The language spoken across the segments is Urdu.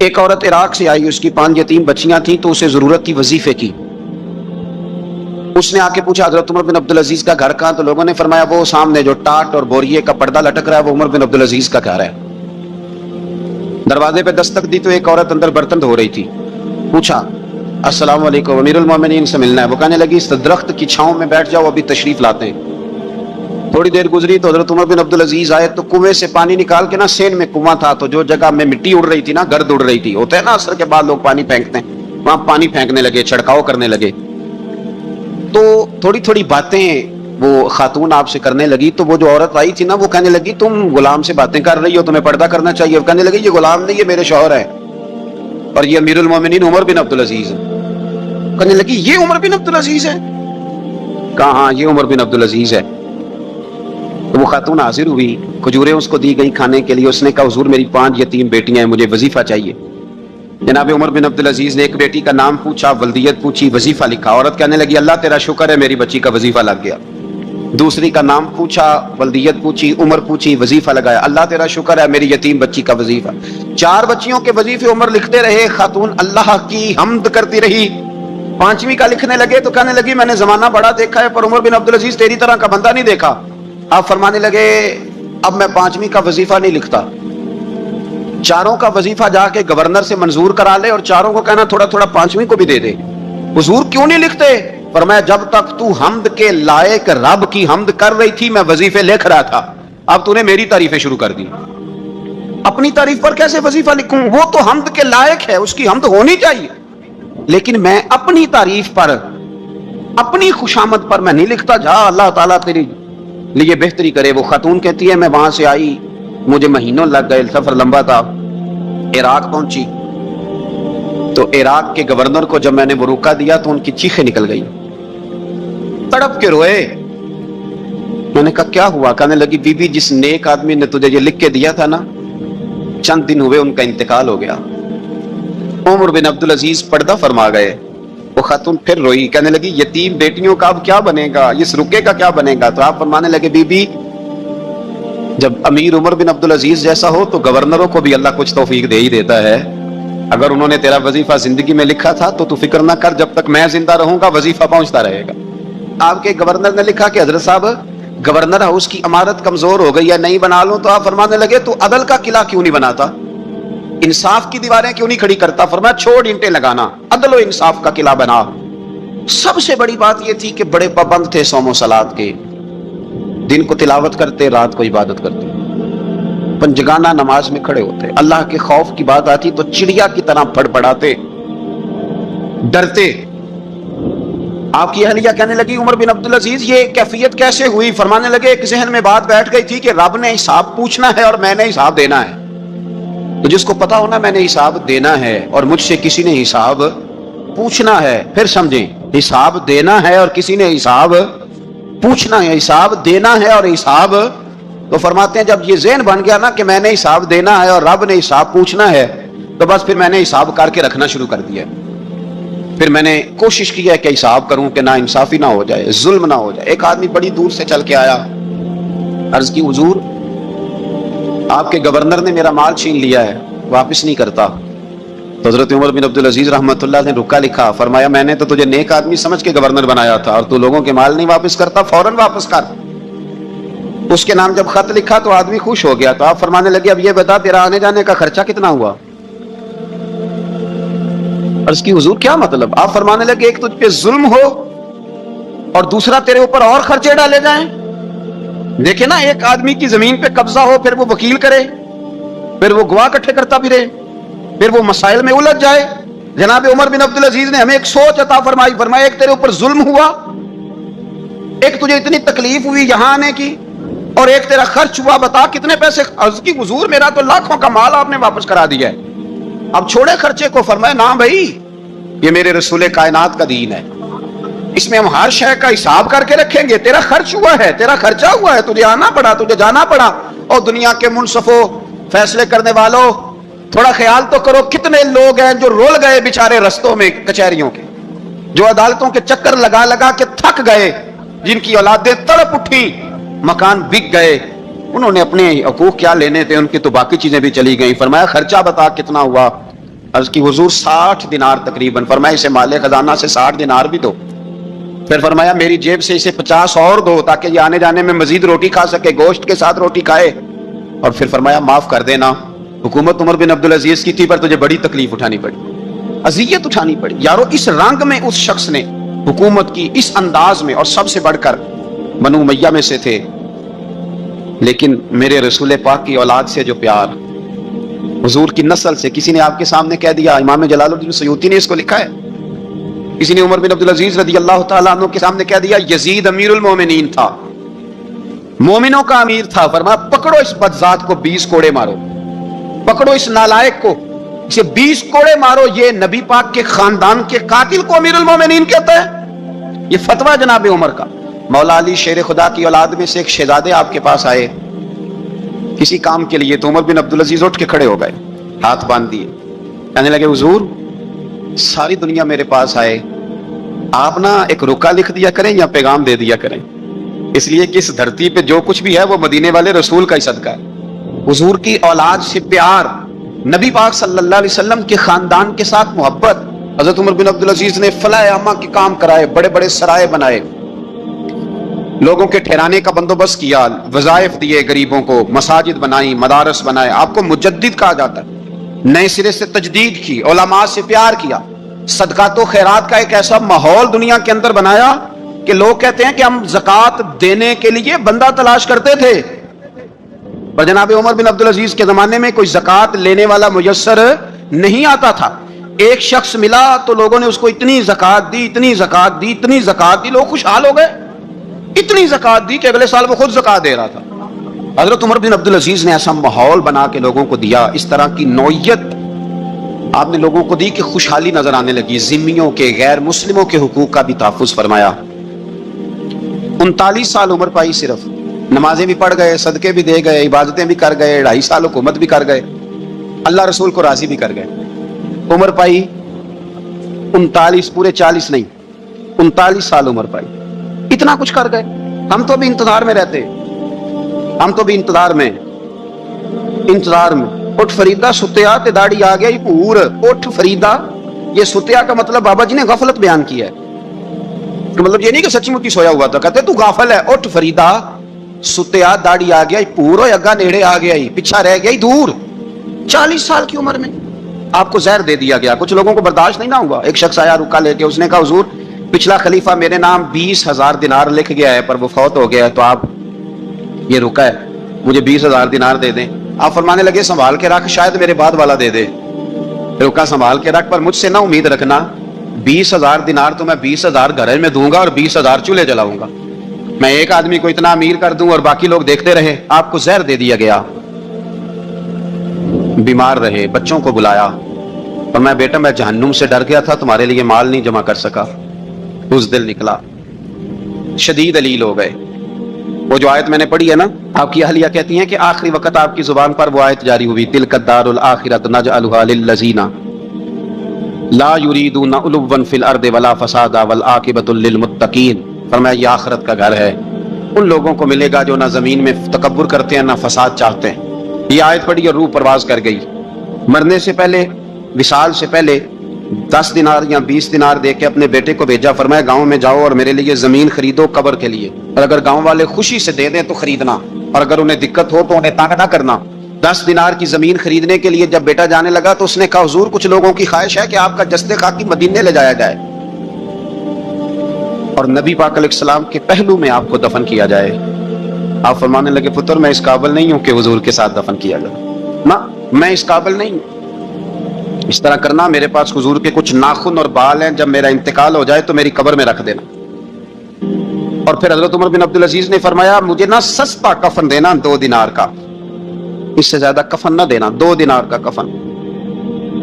ایک عورت عراق سے آئی، اس کی 5 یتیم بچیاں تھیں تو اسے ضرورت تھی وظیفے کی. اس نے آ کے پوچھا حضرت عمر بن عبدالعزیز کا گھر کہاں؟ تو لوگوں نے فرمایا وہ سامنے جو ٹاٹ اور بوریے کا پردہ لٹک رہا ہے وہ عمر بن عبدالعزیز کا گھر ہے. دروازے پہ دستک دی تو ایک عورت اندر برتن دھو رہی تھی. پوچھا السلام علیکم، امیر المومنین سے ملنا ہے. وہ کہنے لگی اس درخت کی چھاؤں میں بیٹھ جاؤ، ابھی تشریف لاتے ہیں. تھوڑی دیر گزری تو حضرت عمر بن عبدالعزیز آئے تو کنویں سے پانی نکال کے نا، سین میں کنواں تھا تو جو جگہ میں مٹی اڑ رہی تھی نا، گرد اڑ رہی تھی، ہوتا ہے نا عصر کے بعد لوگ پانی پھینکتے ہیں، وہاں پانی پھینکنے لگے، چھڑکاؤ کرنے لگے. تو تھوڑی تھوڑی باتیں وہ خاتون آپ سے کرنے لگی. تو وہ جو عورت آئی تھی نا، وہ کہنے لگی تم غلام سے باتیں کر رہی ہو، تمہیں پردہ کرنا چاہیے. وہ کہنے لگی یہ غلام نہیں، یہ میرے شوہر ہے اور یہ امیر المومنین عمر بن عبدالعزیز ہے. کہنے لگی یہ عمر بن عبدالعزیز ہے؟ کہا ہاں یہ عمر بن عبدالعزیز ہے. تو وہ خاتون حاضر ہوئی، کھجوریں اس کو دی گئی کھانے کے لیے. اس نے کہا حضور میری 5 یتیم بیٹیاں ہیں، مجھے وظیفہ چاہیے. جناب عمر بن عبدالعزیز نے ایک بیٹی کا نام پوچھا، ولدیت پوچھی، وظیفہ لکھا. عورت کہنے لگی اللہ تیرا شکر ہے میری بچی کا وظیفہ لگ گیا. دوسری کا نام پوچھا، ولدیت پوچھی، عمر پوچھی، وظیفہ لگایا. اللہ تیرا شکر ہے میری یتیم بچی کا وظیفہ. 4 بچیوں کے وظیفے عمر لکھتے رہے. خاتون اللہ کی حمد کرتی رہی. 5ویں کا لکھنے لگے تو کہنے لگی میں نے زمانہ بڑا دیکھا ہے پر عمر بن عبدالعزیز تیری طرح کا بندہ نہیں دیکھا. آپ فرمانے لگے اب میں 5ویں کا وظیفہ نہیں لکھتا، 4 کا وظیفہ جا کے گورنر سے منظور کرا لے اور 4 کو کہنا تھوڑا تھوڑا 5ویں کو بھی دے دے. حضور کیوں نہیں لکھتے؟ فرمایا جب تک تو حمد کے لائق رب کی حمد کر رہی تھی میں وظیفے لکھ رہا تھا، اب تو نے میری تعریفیں شروع کر دی. اپنی تعریف پر کیسے وظیفہ لکھوں؟ وہ تو حمد کے لائق ہے، اس کی حمد ہونی چاہیے، لیکن میں اپنی تعریف پر، اپنی خوشامد پر میں نہیں لکھتا. جا اللہ تعالیٰ تیری لیے بہتری کرے. وہ خاتون کہتی ہے میں وہاں سے آئی، مجھے مہینوں لگ گئے، سفر لمبا تھا. عراق پہنچی تو عراق کے گورنر کو جب میں نے وہ روکا دیا تو ان کی چیخیں نکل گئی، تڑپ کے روئے. میں نے کہا کیا ہوا؟ کہنے لگی بی بی جس نیک آدمی نے تجھے یہ لکھ کے دیا تھا نا، چند دن ہوئے ان کا انتقال ہو گیا. عمر بن عبدالعزیز پردہ فرما گئے. وہ خاتون پھر روئی، کہنے لگی یتیم بیٹیوں کا اب کیا بنے گا، اس رکے کا کیا بنے گا؟ تو آپ فرمانے لگے بی بی جب امیر عمر بن عبدالعزیز جیسا ہو تو گورنروں کو بھی اللہ کچھ توفیق دے ہی دیتا ہے. اگر انہوں نے تیرا وظیفہ زندگی میں لکھا تھا تو فکر نہ کر، جب تک میں زندہ رہوں گا وظیفہ پہنچتا رہے گا. آپ کے گورنر نے لکھا کہ حضرت صاحب گورنر ہاؤس کی عمارت کمزور ہو گئی ہے، نہیں بنا لوں. تو آپ فرمانے لگے تو عدل کا قلعہ کیوں نہیں بناتا، انصاف کی دیواریں کیوں نہیں کھڑی کرتا؟ فرمایا چھوڑ اینٹیں لگانا، عدل و انصاف کا قلعہ بنا. سب سے بڑی بات یہ تھی کہ بڑے پابند تھے صوم و صلات کے، دن کو تلاوت کرتے، رات کو عبادت کرتے، پنجگانہ نماز میں کھڑے ہوتے. اللہ کے خوف کی بات آتی تو چڑیا کی طرح پڑپڑاتے، ڈرتے. آپ کی اہلیہ کہنے لگی عمر بن عبدالعزیز یہ کیفیت کیسے ہوئی؟ فرمانے لگے ایک ذہن میں بات بیٹھ گئی تھی کہ رب نے حساب پوچھنا ہے اور میں نے حساب دینا ہے. تو جس کو پتا ہونا میں نے حساب دینا ہے اور مجھ سے کسی نے حساب پوچھنا ہے، پھر سمجھیں، حساب دینا ہے اور کسی نے حساب پوچھنا ہے، حساب دینا ہے اور حساب. تو فرماتے ہیں جب یہ ذہن بن گیا نا کہ میں نے حساب دینا ہے اور رب نے حساب پوچھنا ہے، تو بس پھر میں نے حساب کر کے رکھنا شروع کر دیا. پھر میں نے کوشش کی ہے کہ حساب کروں کہ نا انصافی نہ ہو جائے، ظلم نہ ہو جائے. ایک آدمی بڑی دور سے چل کے آیا، عرض کی حضور آپ کے گورنر نے میرا مال چھین لیا ہے، واپس نہیں کرتا. تو حضرت عمر بن عبدالعزیز رحمۃ اللہ نے رکا لکھا. فرمایا میں نے تو تجھے نیک آدمی سمجھ کے گورنر بنایا تھا اور تو لوگوں کے مال نہیں واپس کرتا، فوراً واپس کر. اس کے نام جب خط لکھا تو آدمی خوش ہو گیا. تو آپ فرمانے لگے اب یہ بتا تیرا آنے جانے کا خرچہ کتنا ہوا؟ عرض کی حضور کیا مطلب؟ آپ فرمانے لگے ایک تجھ پہ ظلم ہو اور دوسرا تیرے اوپر اور خرچے ڈالے جائیں. دیکھیں نا، ایک آدمی کی زمین پہ قبضہ ہو، پھر وہ وکیل کرے، پھر وہ گواہ اکٹھے کرتا پھرے، پھر وہ مسائل میں الجھ جائے. جناب عمر بن عبدالعزیز نے ہمیں ایک سوچ عطا فرمائی. فرمایا ایک تیرے اوپر ظلم ہوا، ایک تجھے اتنی تکلیف ہوئی یہاں آنے کی، اور ایک تیرا خرچ ہوا. بتا کتنے پیسے؟ عرض کی حضور میرا تو لاکھوں کا مال آپ نے واپس کرا دیا ہے، اب چھوڑے خرچے کو. فرمایا نہ بھائی، یہ میرے رسول کائنات کا دین ہے، اس میں ہم ہر شے کا حساب کر کے رکھیں گے. تیرا خرچ ہوا ہے، تیرا خرچہ ہوا ہے، تجھے آنا پڑا، تجھے جانا پڑا. اور دنیا کے منصفوں، فیصلے کرنے والوں، تھوڑا خیال تو کرو کتنے لوگ ہیں جو رول گئے بیچارے رستوں میں کچہریوں کے، جو عدالتوں کے چکر لگا لگا کے تھک گئے، جن کی اولادیں تڑپ اٹھی، مکان بک گئے. انہوں نے اپنے حقوق کیا لینے تھے، ان کی تو باقی چیزیں بھی چلی گئیں. فرمایا خرچہ بتا کتنا ہوا؟ عرض کی حضور 60 دینار تقریباً. فرمایا اسے مال خزانہ سے 60 دینار بھی دو. پھر فرمایا میری جیب سے اسے 50 اور دو تاکہ یہ آنے جانے میں مزید روٹی کھا سکے, گوشت کے ساتھ روٹی کھائے. اور پھر فرمایا معاف کر دینا, حکومت عمر بن عبدالعزیز کی تھی پر تجھے بڑی تکلیف اٹھانی پڑی, اذیت اٹھانی پڑی. یارو اس رنگ میں اس شخص نے حکومت کی, اس انداز میں, اور سب سے بڑھ کر بنو امیہ میں سے تھے. لیکن میرے رسول پاک کی اولاد سے جو پیار, حضور کی نسل سے, کسی نے آپ کے سامنے کہہ دیا, امام جلال الدین سیوطی نے اس کو لکھا ہے, کسی نے عمر بن عبدالعزیز رضی اللہ تعالیٰ عنہ کے سامنے کہہ دیا یزید امیر المومنین تھا, مومنوں کا امیر تھا. فرمایا پکڑو اس بدذات کو 20 کوڑے مارو, پکڑو اس نالائق کو, اسے 20 کوڑے مارو. یہ نبی پاک کے خاندان کے قاتل کو امیر المومنین کہتا ہے. یہ فتویٰ جناب عمر کا. مولا علی شیر خدا کی اولاد میں سے ایک شہزادے آپ کے پاس آئے کسی کام کے لیے, تو عمر بن عبدالعزیز اٹھ کے کھڑے ہو گئے, ہاتھ باندھ دیے, کہنے لگے حضور ساری دنیا میرے پاس آئے, آپ نا ایک رکا لکھ دیا کریں یا پیغام دے دیا کریں, اس لیے کہ اس دھرتی پہ جو کچھ بھی ہے وہ مدینے والے رسول کا ہی صدقہ ہے. حضور کی اولاد سے پیار, نبی پاک صلی اللہ علیہ وسلم کے خاندان کے ساتھ محبت. حضرت عمر بن عبدالعزیز نے فلاح عامہ کے کام کرائے, بڑے بڑے سرائے بنائے, لوگوں کے ٹھہرانے کا بندوبست کیا, وظائف دیے غریبوں کو, مساجد بنائی, مدارس بنائے. آپ کو مجدد کہا جاتا ہے. نئے سرے سے تجدید کی, علماء سے پیار کیا, صدقات و خیرات کا ایک ایسا ماحول دنیا کے اندر بنایا کہ لوگ کہتے ہیں کہ ہم زکوٰۃ دینے کے لیے بندہ تلاش کرتے تھے, پر جناب عمر بن عبدالعزیز کے زمانے میں کوئی زکوٰۃ لینے والا میسر نہیں آتا تھا. ایک شخص ملا تو لوگوں نے اس کو اتنی زکوٰۃ دی, اتنی زکوٰۃ دی, اتنی زکوٰۃ دی, لوگ خوشحال ہو گئے. اتنی زکوٰۃ دی کہ اگلے سال وہ خود زکوٰۃ دے رہا تھا. حضرت عمر بن عبدالعزیز نے ایسا ماحول بنا کے لوگوں کو دیا, اس طرح کی نوعیت آپ نے لوگوں کو دی کہ خوشحالی نظر آنے لگی. ذمیوں کے, غیر مسلموں کے حقوق کا بھی تحفظ فرمایا. 39 سال عمر پائی, صرف نمازیں بھی پڑھ گئے, صدقے بھی دے گئے, عبادتیں بھی کر گئے, 2.5 سال حکومت بھی کر گئے, اللہ رسول کو راضی بھی کر گئے. عمر پائی 39, پورے 40 نہیں, 39 سال عمر پائی, اتنا کچھ کر گئے. ہم تو بھی انتظار میں رہتے, ہم تو بھی انتظار میں. اٹھ فریدا ستیا تے داڑھی آ گیا ہی پور. اٹھ فریدا, یہ ستیا کا مطلب بابا جی نے غفلت بیان کیا ہے, کہ مطلب یہ نہیں کہ سچی مچی سویا ہوا تھا, کہتے تو غافل ہے. اٹھ فریدا ستیا داڑھی آ گیا ہی پور, ہو اگا نیڑے آ گیا ہی, پیچھا رہ گیا ہی دور. 40 سال کی عمر میں آپ کو زہر دے دیا گیا. کچھ لوگوں کو برداشت نہیں نہ ہوا. ایک شخص آیا رکا لے کے, اس نے کہا حضور پچھلا خلیفہ میرے نام 20,000 دینار لکھ گیا ہے, پر وہ فوت ہو گیا ہے, تو آپ یہ رکا ہے, مجھے 20,000 دینار دے دیں. آپ فرمانے لگے سنبھال کے رکھ, شاید میرے بعد والا دے دے. رکا سنبھال کے رکھ, پر مجھ سے نہ امید رکھنا 20,000 دینار تو میں 20,000 گھر میں دوں گا اور 20,000 چولہے جلاؤں گا. میں ایک آدمی کو اتنا امیر کر دوں اور باقی لوگ دیکھتے رہے. آپ کو زہر دے دیا گیا, بیمار رہے, بچوں کو بلایا اور میں بیٹا میں جہنم سے ڈر گیا تھا, تمہارے لیے مال نہیں جمع کر سکا. اس دل نکلا, شدید علیل ہو گئے. وہ جو آیت میں نے پڑھی ہے نا, آپ کی اہلیہ کہتی ہیں کہ آخری وقت آپ کی زبان پر وہ آیت جاری ہوئی, تلک الدار الآخرۃ نجعلھا للذین لا یریدون علوا فی الارض ولا فسادا والعاقبۃ للمتقین. فرمایا یہ آخرت کا گھر ہے, ان لوگوں کو ملے گا جو نہ زمین میں تکبر کرتے ہیں نہ فساد چاہتے ہیں. یہ آیت پڑھی اور روح پرواز کر گئی. مرنے سے پہلے, وصال سے پہلے 10 دینار یا 20 دینار دے کے اپنے بیٹے کو بھیجا. فرمایا گاؤں میں جاؤ اور میرے لیے زمین خریدو قبر کے لیے, اور اگر گاؤں والے خوشی سے دے دیں تو خریدنا, اور اگر انہیں دقت ہو تو انہیں تنگ نہ کرنا. 10 دینار کی زمین خریدنے کے لیے جب بیٹا جانے لگا تو اس نے کہا حضور کچھ لوگوں کی خواہش ہے کہ آپ کا جسد خاکی مدینے لے جایا جائے اور نبی پاک علیہ السلام کے پہلو میں آپ کو دفن کیا جائے. آپ فرمانے لگے پتر میں اس قابل نہیں ہوں کہ حضور کے ساتھ دفن کیا جائے, نہ میں اس قابل نہیں ہوں. اس طرح کرنا, میرے پاس حضور کے کچھ ناخن اور بال ہیں, جب میرا انتقال ہو جائے تو میری قبر میں رکھ دینا. اور پھر حضرت عمر بن عبدالعزیز نے فرمایا مجھے نہ سستا کفن دینا 2 دینار کا, اس سے زیادہ کفن نہ دینا, 2 دینار کا کفن.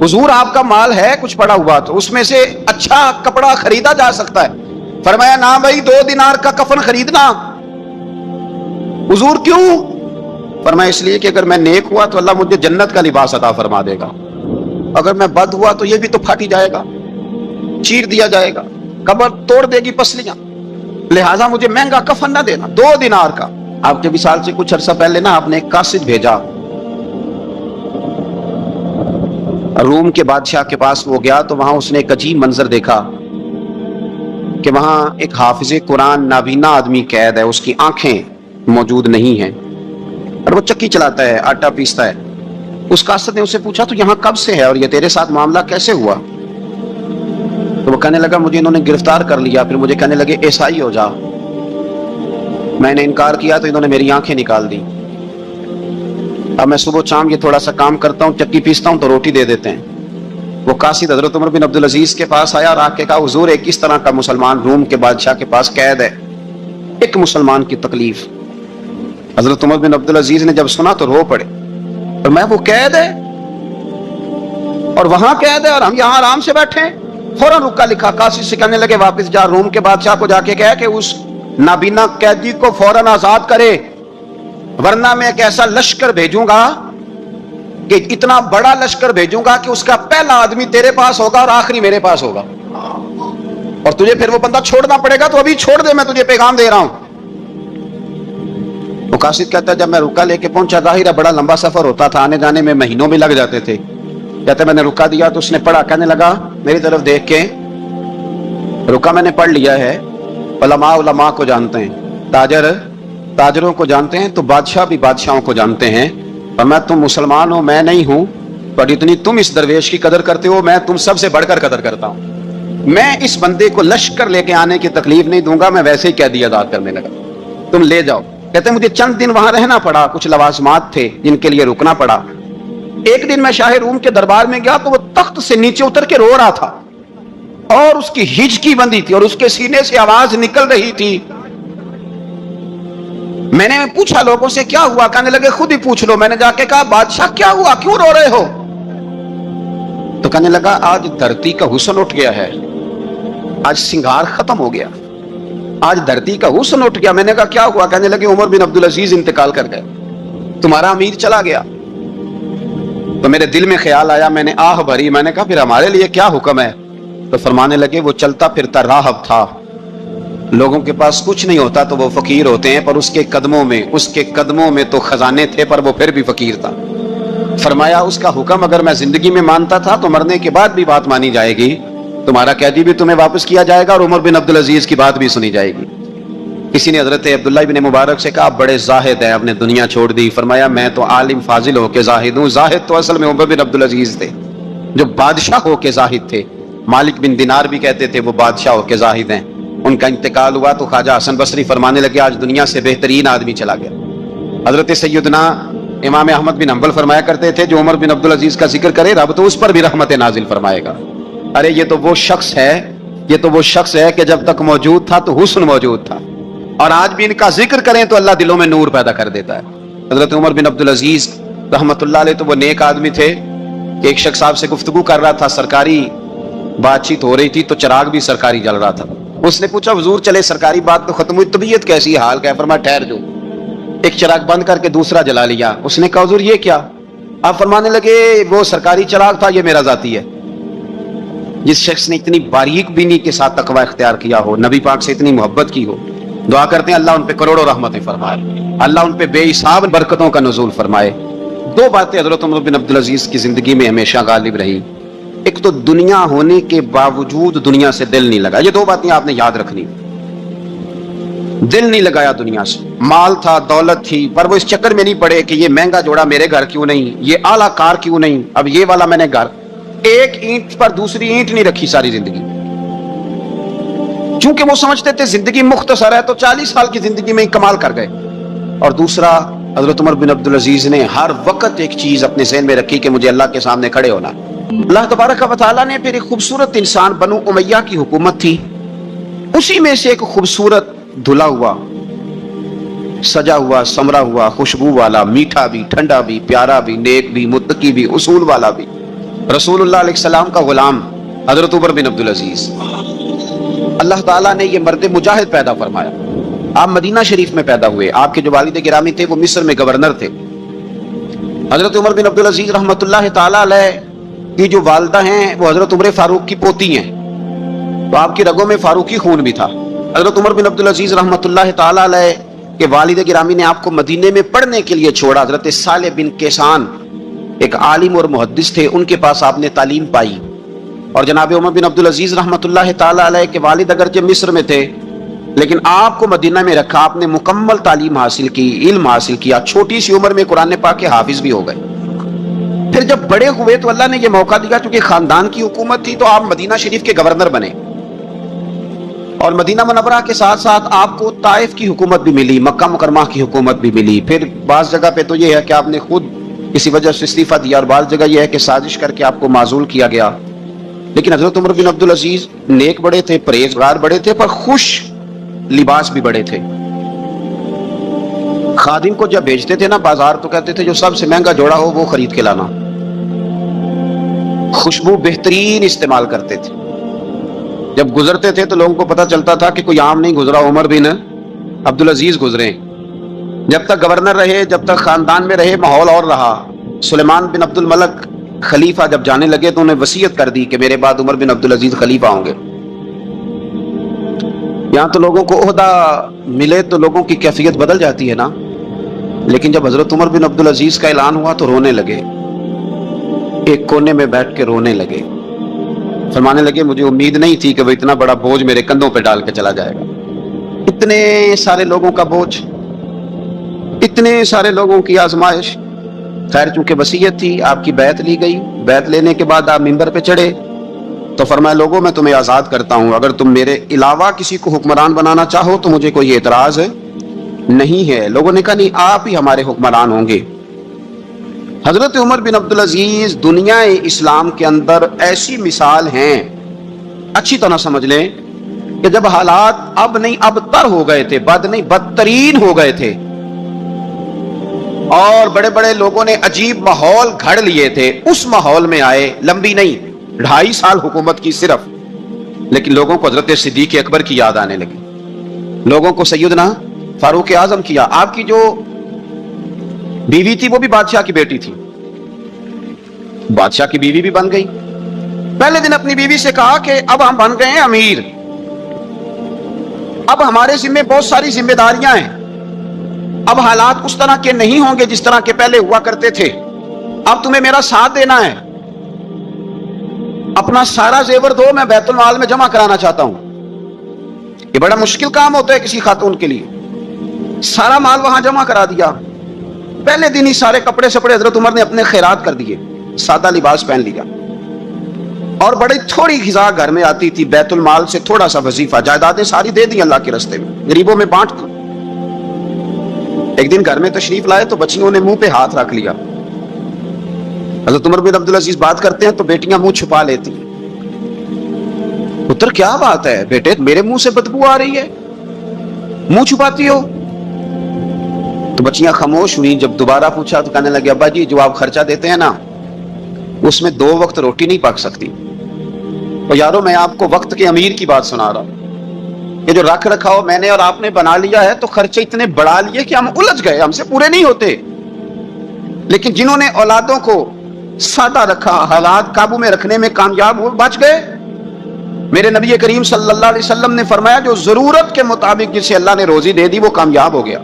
حضور آپ کا مال ہے کچھ پڑا ہوا, تو اس میں سے اچھا کپڑا خریدا جا سکتا ہے. فرمایا نہ بھائی 2 دینار کا کفن خریدنا. حضور کیوں؟ فرمایا اس لیے کہ اگر میں نیک ہوا تو اللہ مجھے جنت کا لباس عطا فرما دے گا, اگر میں بد ہوا تو یہ بھی تو پھاٹی جائے گا, چیر دیا جائے گا, قبر توڑ دے گی پسلیاں, لہٰذا مجھے مہنگا کفن نہ دینا. 2 دینار کا. آپ کے وصال سے کچھ عرصہ پہلے نا آپ نے ایک قاصد بھیجا, روم کے بادشاہ کے پاس وہ گیا تو وہاں اس نے ایک عجیب منظر دیکھا کہ وہاں ایک حافظ قرآن نابینا آدمی قید ہے، اس کی آنکھیں موجود نہیں ہیں اور وہ چکی چلاتا ہے، آٹا پیستا ہے۔ اس قاصد نے اسے پوچھا تو یہاں کب سے ہے اور یہ تیرے ساتھ معاملہ کیسے ہوا؟ تو وہ کہنے لگا مجھے انہوں نے گرفتار کر لیا، پھر مجھے کہنے لگے عیسائی ہو جا، میں نے انکار کیا تو انہوں نے میری آنکھیں نکال دی۔ اب میں صبح شام یہ تھوڑا سا کام کرتا ہوں، چکی پیستا ہوں تو روٹی دے دیتے ہیں۔ وہ قاصد حضرت عمر بن عبدالعزیز کے پاس آیا اور آ کے کہا حضور ایک اس طرح کا مسلمان روم کے بادشاہ کے پاس قید ہے، ایک مسلمان کی تکلیف۔ حضرت عمر بن عبدالعزیز نے جب سنا تو رو پڑے، تو میں وہ قید ہے اور وہاں قید ہے اور ہم یہاں آرام سے بیٹھے ہیں۔ فوراً رکا لکھا قاصد سے کہنے لگے واپس جا، روم کے بادشاہ کو جا کے کہے کہ اس نابینا قیدی کو فوراً آزاد کرے، ورنہ میں ایک ایسا لشکر بھیجوں گا کہ اتنا بڑا لشکر بھیجوں گا کہ اس کا پہلا آدمی تیرے پاس ہوگا اور آخری میرے پاس ہوگا، اور تجھے پھر وہ بندہ چھوڑنا پڑے گا، تو ابھی چھوڑ دے، میں تجھے پیغام دے رہا ہوں۔ وہ قاصد کہتا ہے جب میں رکا لے کے پہنچا، ظاہر بڑا لمبا سفر ہوتا تھا، آنے جانے میں مہینوں بھی لگ جاتے تھے، کہتے میں نے رکا دیا تو اس نے پڑھا، کہنے لگا میری طرف دیکھ کے رکا میں نے پڑھ لیا ہے، علماء علماء کو جانتے ہیں، تاجر تاجروں کو جانتے ہیں، تو بادشاہ بھی بادشاہوں کو جانتے ہیں، اور میں تم مسلمان ہو میں نہیں ہوں، پر اتنی تم اس درویش کی قدر کرتے ہو، میں تم سب سے بڑھ کر قدر کرتا ہوں، میں اس بندے کو لشکر لے کے آنے کی تکلیف نہیں دوں گا، میں ویسے ہی قیدی آزاد کرنے لگا، تم لے جاؤ۔ کہتے ہیں مجھے چند دن وہاں رہنا پڑا، کچھ لوازمات تھے جن کے لیے رکنا پڑا۔ ایک دن میں شاہ روم کے دربار میں گیا تو وہ تخت سے نیچے اتر کے رو رہا تھا اور اس کی ہچکی بندی تھی اور اس کے سینے سے آواز نکل رہی تھی۔ میں نے پوچھا لوگوں سے کیا ہوا، کہنے لگے خود ہی پوچھ لو۔ میں نے جا کے کہا بادشاہ کیا ہوا، کیوں رو رہے ہو؟ تو کہنے لگا آج دھرتی کا حسن اٹھ گیا ہے، آج سنگار ختم ہو گیا، آج دھرتی کا حسن اٹھ گیا۔ میں نے کہا کیا ہوا؟ کہنے لگے عمر بن عبدالعزیز انتقال کر گئے، تمہارا امیر چلا گیا۔ تو میرے دل میں خیال آیا، میں نے آہ بھری، میں نے کہا پھر ہمارے لیے کیا حکم ہے؟ تو فرمانے لگے وہ چلتا پھرتا راہب تھا، لوگوں کے پاس کچھ نہیں ہوتا تو وہ فقیر ہوتے ہیں، پر اس کے قدموں میں تو خزانے تھے، پر وہ پھر بھی فقیر تھا۔ فرمایا اس کا حکم اگر میں زندگی میں مانتا تھا تو مرنے کے بعد بھی بات مانی جائے گی، تمہارا قیدی بھی تمہیں واپس کیا جائے گا اور عمر بن عبدالعزیز کی بات بھی سنی جائے گی۔ کسی نے حضرت عبداللہ بن مبارک سے کہا آپ بڑے زاہد ہیں، آپ نے دنیا چھوڑ دی۔ فرمایا میں تو عالم فاضل ہو کے زاہد ہوں، زاہد تو اصل میں عمر بن عبدالعزیز تھے جو بادشاہ ہو کے زاہد تھے۔ مالک بن دینار بھی کہتے تھے وہ بادشاہ ہو کے زاہد ہیں۔ ان کا انتقال ہوا تو خواجہ حسن بصری فرمانے لگے آج دنیا سے بہترین آدمی چلا گیا۔ حضرت سیدنا امام احمد بن حنبل فرمایا کرتے تھے جو عمر بن عبدالعزیز کا ذکر کرے رب تو اس پر بھی رحمت نازل فرمائے گا۔ ارے یہ تو وہ شخص ہے کہ جب تک موجود تھا تو حسن موجود تھا، اور آج بھی ان کا ذکر کریں تو اللہ دلوں میں نور پیدا کر دیتا ہے۔ حضرت عمر بن عبدالعزیز رحمت اللہ علیہ تو وہ نیک آدمی تھے کہ ایک شخص صاحب سے گفتگو کر رہا تھا، سرکاری بات چیت ہو رہی تھی تو چراغ بھی سرکاری جل رہا تھا۔ اس نے پوچھا حضور چلے سرکاری بات تو ختم ہوئی، طبیعت کیسی، حال کیا؟ فرمایا ٹھہر جو، ایک چراغ بند کر کے دوسرا جلا لیا۔ اس نے کہا حضور یہ کیا؟ آپ فرمانے لگے وہ سرکاری چراغ تھا، یہ میرا ذاتی ہے۔ جس شخص نے اتنی باریک بینی کے ساتھ تقوی اختیار کیا ہو، نبی پاک سے اتنی محبت کی ہو، دعا کرتے ہیں اللہ ان پہ کروڑوں رحمتیں فرمائے، اللہ ان پہ بے حساب برکتوں کا نزول فرمائے۔ دو باتیں حضرت عمر بن عبدالعزیز کی زندگی میں ہمیشہ غالب رہی، ایک تو دنیا ہونے کے باوجود دنیا سے دل نہیں لگا، یہ دو باتیں آپ نے یاد رکھنی، دل نہیں لگایا دنیا سے، مال تھا دولت تھی پر وہ اس چکر میں نہیں پڑے کہ یہ مہنگا جوڑا میرے گھر کیوں نہیں، یہ اعلیٰ کار کیوں نہیں، اب یہ والا میں نے گھر، ایک اینٹ پر دوسری اینٹ نہیں رکھی ساری زندگی، چونکہ وہ سمجھتے تھے زندگی مختصر ہے تو 40 سال کی زندگی میں ہی کمال کر گئے۔ اور دوسرا حضرت عمر بن عبدالعزیز نے ہر وقت ایک چیز اپنے ذہن میں رکھی کہ مجھے اللہ کے سامنے کھڑے ہونا۔ اللہ تبارک و تعالیٰ نے پھر ایک خوبصورت انسان بنو امیہ کی حکومت تھی، اسی میں سے ایک خوبصورت دھلا ہوا سجا ہوا سمرا ہوا خوشبو والا، میٹھا بھی ٹھنڈا بھی پیارا بھی نیک بھی متقی بھی اصول والا بھی، رسول اللہ علیہ السلام کا غلام حضرت عمر بن عبدالعزیز، اللہ تعالیٰ نے یہ مرد مجاہد پیدا فرمایا۔ آپ مدینہ شریف میں پیدا ہوئے، آپ کے جو والد گرامی تھے وہ مصر میں گورنر تھے۔ حضرت عمر بن عبدالعزیز رحمۃ اللہ تعالیٰ علیہ کی جو والدہ ہیں وہ حضرت عمر فاروق کی پوتی ہیں، تو آپ کی رگوں میں فاروقی خون بھی تھا۔ حضرت عمر بن عبدالعزیز رحمۃ اللہ تعالیٰ علیہ کے والد گرامی نے آپ کو مدینے میں پڑھنے کے لیے چھوڑا۔ حضرت صالح بن کیسان ایک عالم اور محدث تھے, ان کے پاس آپ نے تعلیم پائی. اور جناب عمر بن عبد العزیز رحمۃ اللہ تعالی علیہ کے والد اگرچہ مصر میں تھے, لیکن آپ کو مدینہ میں رکھا, آپ نے مکمل تعلیم حاصل کی, علم حاصل کیا, چھوٹی سی عمر میں قرآن پاک کے حافظ بھی ہو گئے. پھر جب بڑے ہوئے تو اللہ نے یہ موقع دیا, چونکہ خاندان کی حکومت تھی, تو آپ مدینہ شریف کے گورنر بنے, اور مدینہ منورہ کے ساتھ ساتھ آپ کو طائف کی حکومت بھی ملی, مکہ مکرمہ کی حکومت بھی ملی. پھر بعض جگہ پہ تو یہ ہے کہ آپ نے خود کسی وجہ سے استعفیٰ دیا, اور بعض جگہ یہ ہے کہ سازش کر کے آپ کو معزول کیا گیا. لیکن حضرت عمر بن عبد العزیز نیک بڑے تھے, پرہیزگار بڑے تھے, پر خوش لباس بھی بڑے تھے. خادم کو جب بھیجتے تھے نا بازار, تو کہتے تھے جو سب سے مہنگا جوڑا ہو وہ خرید کے لانا. خوشبو بہترین استعمال کرتے تھے. جب گزرتے تھے تو لوگوں کو پتا چلتا تھا کہ کوئی عام نہیں گزرا, عمر بن عبد العزیز گزرے. جب تک گورنر رہے, جب تک خاندان میں رہے, ماحول اور رہا. سلیمان بن عبد الملک خلیفہ جب جانے لگے تو انہیں وصیت کر دی کہ میرے بعد عمر بن عبد العزیز خلیفہ ہوں گے. یہاں تو لوگوں کو عہدہ ملے تو لوگوں کی کیفیت بدل جاتی ہے نا, لیکن جب حضرت عمر بن عبد العزیز کا اعلان ہوا تو رونے لگے, ایک کونے میں بیٹھ کے رونے لگے. فرمانے لگے مجھے امید نہیں تھی کہ وہ اتنا بڑا بوجھ میرے کندھوں پہ ڈال کے چلا جائے گا. اتنے سارے لوگوں کا بوجھ, اتنے سارے لوگوں کی آزمائش. خیر چونکہ وصیت تھی, آپ کی بیعت لی گئی. بیعت لینے کے بعد آپ منبر پہ چڑھے تو فرمایا لوگوں میں تمہیں آزاد کرتا ہوں, اگر تم میرے علاوہ کسی کو حکمران بنانا چاہو تو مجھے کوئی اعتراض نہیں ہے. لوگوں نے کہا نہیں, آپ ہی ہمارے حکمران ہوں گے. حضرت عمر بن عبد العزیز دنیا اسلام کے اندر ایسی مثال ہیں, اچھی طرح سمجھ لیں, کہ جب حالات اب نہیں اب تر ہو گئے تھے, بد نہیں بدترین ہو گئے تھے, اور بڑے بڑے لوگوں نے عجیب ماحول گھڑ لیے تھے, اس ماحول میں آئے. لمبی نہیں, 2.5 سال حکومت کی صرف, لیکن لوگوں کو حضرت صدیق اکبر کی یاد آنے لگی, لوگوں کو سیدنا فاروق اعظم کی. آپ کی جو بیوی تھی وہ بھی بادشاہ کی بیٹی تھی, بادشاہ کی بیوی بھی بن گئی. پہلے دن اپنی بیوی سے کہا کہ اب ہم بن گئے ہیں امیر, اب ہمارے ذمہ بہت ساری ذمہ داریاں ہیں, اب حالات اس طرح کے نہیں ہوں گے جس طرح کے پہلے ہوا کرتے تھے, اب تمہیں میرا ساتھ دینا ہے. اپنا سارا زیور دو, میں بیت المال میں جمع کرانا چاہتا ہوں. یہ بڑا مشکل کام ہوتا ہے کسی خاتون کے لیے. سارا مال وہاں جمع کرا دیا. پہلے دن ہی سارے کپڑے سپڑے حضرت عمر نے اپنے خیرات کر دیے, سادہ لباس پہن لیا, اور بڑی تھوڑی غذا گھر میں آتی تھی. بیت المال سے تھوڑا سا وظیفہ, جائیدادیں ساری دے دی اللہ کے راستے میں, غریبوں میں بانٹ دی. ایک دن گھر میں تشریف لائے تو بچیوں نے منہ پہ ہاتھ رکھ لیا. حضرت عمر بن عبد العزیز بات کرتے ہیں تو بیٹیاں منہ چھپا لیتی. پتر کیا بات ہے بیٹے, میرے منہ سے بدبو آ رہی ہے, منہ چھپاتی ہو؟ تو بچیاں خاموش ہوئی. جب دوبارہ پوچھا تو کہنے لگے ابا جی جو آپ خرچہ دیتے ہیں نا اس میں 2 وقت روٹی نہیں پک سکتی. اور یارو میں آپ کو وقت کے امیر کی بات سنا رہا ہوں. یہ جو رکھ رکھا ہو میں نے اور آپ نے بنا لیا ہے تو خرچے اتنے بڑھا لیے کہ ہم الجھ گئے, ہم سے پورے نہیں ہوتے. لیکن جنہوں نے اولادوں کو سادہ رکھا, حالات قابو میں رکھنے میں کامیاب ہوئے, بچ گئے. میرے نبی کریم صلی اللہ علیہ وسلم نے فرمایا جو ضرورت کے مطابق جسے اللہ نے روزی دے دی وہ کامیاب ہو گیا.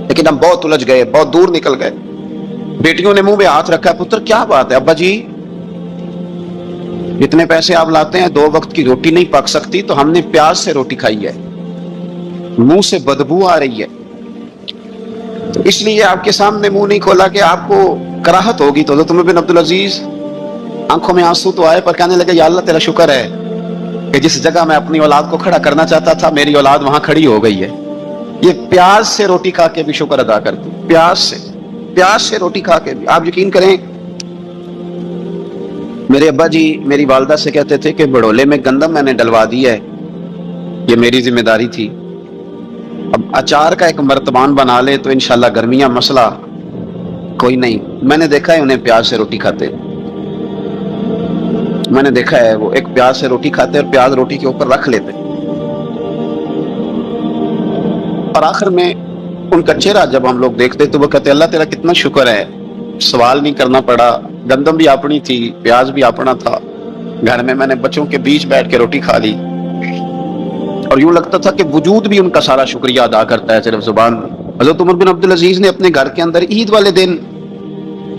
لیکن ہم بہت الجھ گئے, بہت دور نکل گئے. بیٹیوں نے منہ میں ہاتھ رکھا. پتر کیا بات ہے ابا جی, اتنے پیسے آپ لاتے ہیں 2 وقت کی روٹی نہیں پک سکتی, تو ہم نے پیاز سے روٹی کھائی ہے, منہ سے بدبو آ رہی ہے, اس لیے آپ کے سامنے منہ نہیں کھولا کہ آپ کو کراہت ہوگی. تو حضرت عمر بن عبد العزیز آنکھوں میں آنسو تو آئے, پر کہنے لگے یا اللہ تیرا شکر ہے کہ جس جگہ میں اپنی اولاد کو کھڑا کرنا چاہتا تھا میری اولاد وہاں کھڑی ہو گئی ہے. یہ پیاز سے روٹی کھا کے بھی شکر ادا کرتی, پیاز سے روٹی کھا کے بھی. آپ یقین کریں میرے ابا جی میری والدہ سے کہتے تھے کہ بڑولے میں گندم میں نے ڈلوا دی ہے, یہ میری ذمہ داری تھی. اب اچار کا ایک مرتبان بنا لے تو انشاءاللہ گرمیاں مسئلہ کوئی نہیں. میں نے دیکھا ہے انہیں پیاز سے روٹی کھاتے, میں نے دیکھا ہے وہ ایک پیاز سے روٹی کھاتے اور پیاز روٹی کے اوپر رکھ لیتے. اور آخر میں ان کا چہرہ جب ہم لوگ دیکھتے تو وہ کہتے اللہ تیرا کتنا شکر ہے, سوال نہیں کرنا پڑا, گندم بھی اپنی تھی, پیاز بھی اپنا تھا, گھر میں نے بچوں کے بیچ بیٹھ کے روٹی کھا لی. اور یوں لگتا تھا کہ وجود بھی ان کا سارا شکریہ ادا کرتا ہے صرف زبان. حضرت عمر بن عبد العزیز نے اپنے گھر کے اندر عید والے دن